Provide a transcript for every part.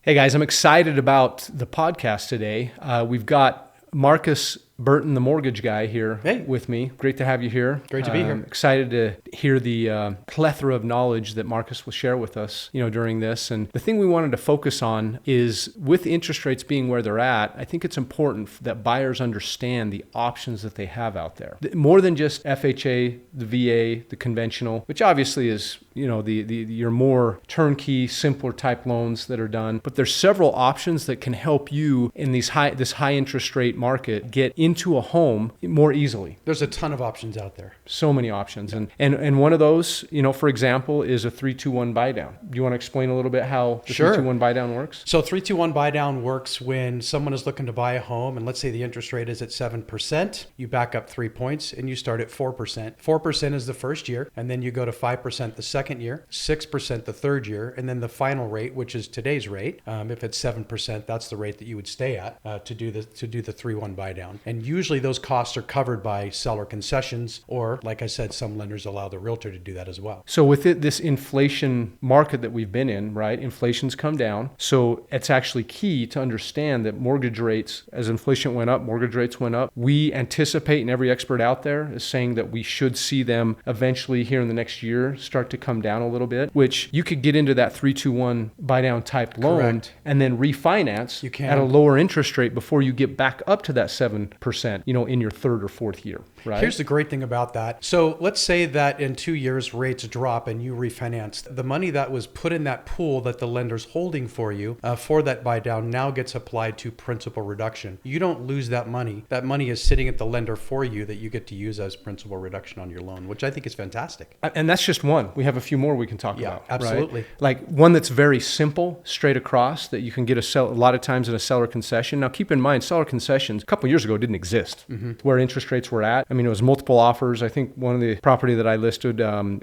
Hey guys, I'm excited about the podcast today. We've got Marcus Burton, the mortgage guy, here with me. Great to have you here. Great to be here. Excited to hear the plethora of knowledge that Marcus will share with us, during this. And the thing we wanted to focus on is, with interest rates being where they're at, I think it's important that buyers understand the options that they have out there. More than just FHA, the VA, the conventional, which obviously is, your more turnkey, simpler type loans that are done. But there's several options that can help you in this high interest rate market get into a home more easily. There's a ton of options out there. So many options. And one of those, for example, is a 3-2-1 buy down. Do you want to explain a little bit how the 3-2-1 buy down works? So 3-2-1 buy down works when someone is looking to buy a home, and let's say the interest rate is at 7%, you back up 3 points and you start at 4%. 4% is the first year, and then you go to 5% the second year, 6% the third year, and then the final rate, which is today's rate. If it's 7%, that's the rate that you would stay at to do the 3-1 buy down. And usually those costs are covered by seller concessions, or like I said, some lenders allow the realtor to do that as well. So with this inflation market that we've been in, right? Inflation's come down. So it's actually key to understand that mortgage rates, as inflation went up, mortgage rates went up. We anticipate, and every expert out there is saying that we should see them eventually here in the next year start to come down a little bit, which you could get into that 3-2-1 buy down type loan. Correct. And then refinance You can. at a lower interest rate before you get back up to that 7%, in your third or fourth year, right? Here's the great thing about that. So let's say that in 2 years rates drop and you refinance. The money that was put in that pool that the lender's holding for you for that buy down now gets applied to principal reduction. You don't lose that money. That money is sitting at the lender for you that you get to use as principal reduction on your loan, which I think is fantastic. And that's just one. We have a few more we can talk about. Absolutely. Right? Like one that's very simple, straight across, that you can get a lot of times in a seller concession. Now, keep in mind, seller concessions a couple of years ago didn't exist. Where interest rates were at. I mean, it was multiple offers. I think one of the property that I listed,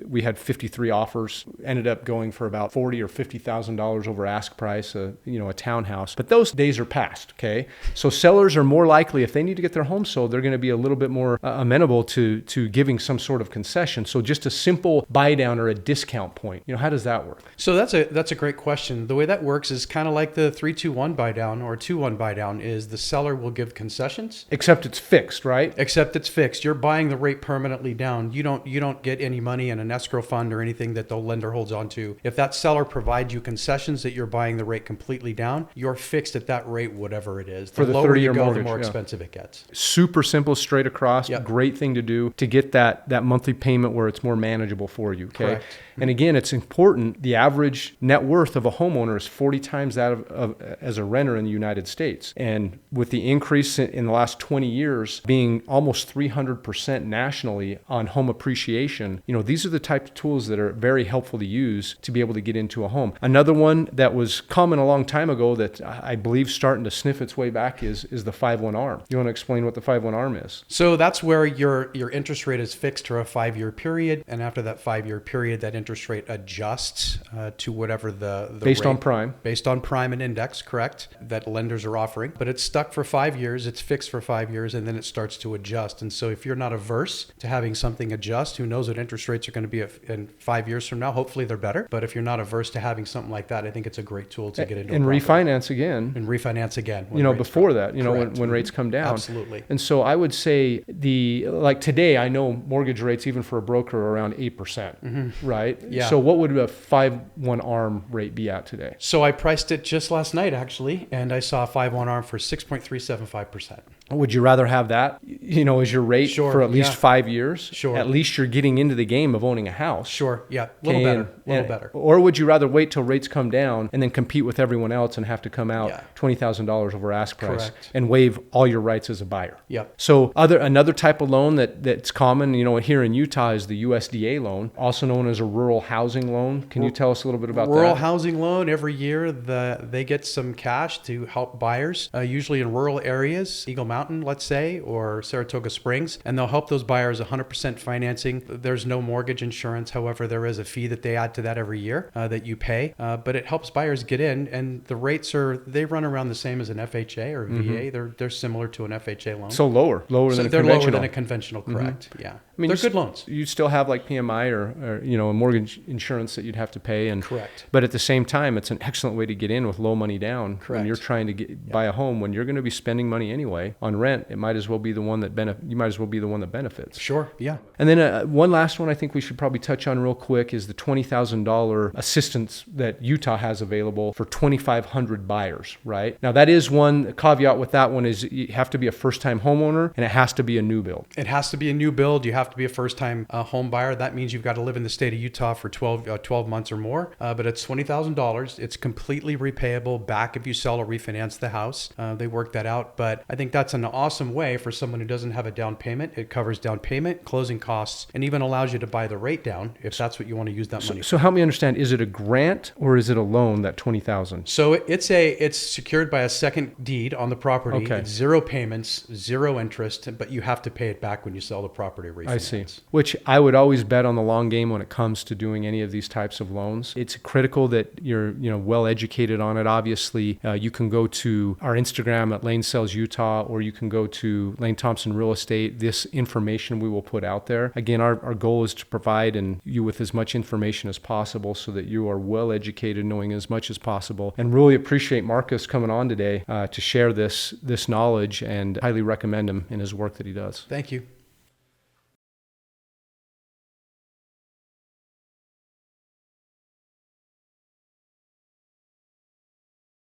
we had 53 offers, ended up going for about $40,000 or $50,000 over ask price, a townhouse. But those days are past, okay? So sellers are more likely, if they need to get their home sold, they're going to be a little bit more amenable to giving some sort of concession. So just a simple buy down or a discount point, how does that work? So that's a great question. The way that works is kind of like the 3-2-1 buy down or 2-1 buy down is the seller will give concessions. Except it's fixed, right? Except it's fixed. You're buying the rate permanently down. You don't get any money in an escrow fund or anything that the lender holds on to. If that seller provides you concessions that you're buying the rate completely down, you're fixed at that rate, whatever it is. For the lower 30-year you go, mortgage, the more expensive it gets. Super simple, straight across. Yep. Great thing to do to get that monthly payment where it's more manageable for you. Okay. Correct. And again, it's important. The average net worth of a homeowner is 40 times that of as a renter in the United States. And with the increase in the last 20 years being almost 300% nationally on home appreciation, these are the type of tools that are very helpful to use to be able to get into a home. Another one that was common a long time ago that I believe starting to sniff its way back is the 5-1 ARM. You want to explain what the 5-1 ARM is? So that's where your interest rate is fixed for a 5-year period. And after that 5-year period, that interest rate adjusts to whatever the based rate, on prime. Based on prime and index, correct, that lenders are offering. But it's stuck for 5 years, it's fixed for 5 years, and then it starts to adjust. And so if you're not averse to having something adjust, who knows what interest rates are going to be in 5 years from now? Hopefully they're better. But if you're not averse to having something like that, I think it's a great tool to get into. And refinance again. And refinance again. Before that, when rates come down. Absolutely. And so I would say like today, I know mortgage rates, even for a broker, are around 8%, right? Yeah. So what would a 5-1 ARM rate be at today? So I priced it just last night, actually, and I saw a 5-1 ARM for 6.375%. Would you rather have that, as your rate for at least 5 years? Sure. At least you're getting into the game of owning a house. Sure. Yeah. A little better. Or would you rather wait till rates come down and then compete with everyone else and have to come out $20,000 over ask price and waive all your rights as a buyer? Yep. So another type of loan that's common, here in Utah is the USDA loan, also known as a rural housing loan. Can you tell us a little bit about that? Rural housing loan, every year they get some cash to help buyers, usually in rural areas. Eagle Mountain Mountain, let's say, or Saratoga Springs, and they'll help those buyers 100% financing. There's no mortgage insurance. However, there is a fee that they add to that every year that you pay, but it helps buyers get in, and the rates they run around the same as an FHA or VA. They're similar to an FHA loan. So lower So than a they're conventional. lower than a conventional, correct? Yeah. I mean, they're good loans. You still have like PMI or a mortgage insurance that you'd have to pay, and Correct. But at the same time, it's an excellent way to get in with low money down. Correct. When you're trying to buy a home, when you're going to be spending money anyway on rent, it might as well be the one that you might as well be the one that benefits. Sure. Yeah. And then one last one I think we should probably touch on real quick is the $20,000 assistance that Utah has available for 2,500 buyers, right? Now that is one caveat with that one is you have to be a first-time homeowner and it has to be a new build. It has to be a new build. You have to be a first-time home buyer. That means you've got to live in the state of Utah for 12 months or more. But it's $20,000. It's completely repayable back if you sell or refinance the house. They work that out. But I think that's an awesome way for someone who doesn't have a down payment. It covers down payment, closing costs, and even allows you to buy the rate down if that's what you want to use that money for. So help me understand, is it a grant or is it a loan, that $20,000? So it's secured by a second deed on the property. Okay. It's zero payments, zero interest, but you have to pay it back when you sell the property or refinance. I see. Which I would always bet on the long game when it comes to doing any of these types of loans. It's critical that you're well educated on it. Obviously, you can go to our Instagram at Layne Sells Utah, or you can go to Layne Thompson Real Estate. This information we will put out there. Again, our goal is to provide you with as much information as possible so that you are well educated, knowing as much as possible. And really appreciate Marcus coming on today to share this knowledge, and highly recommend him in his work that he does. Thank you.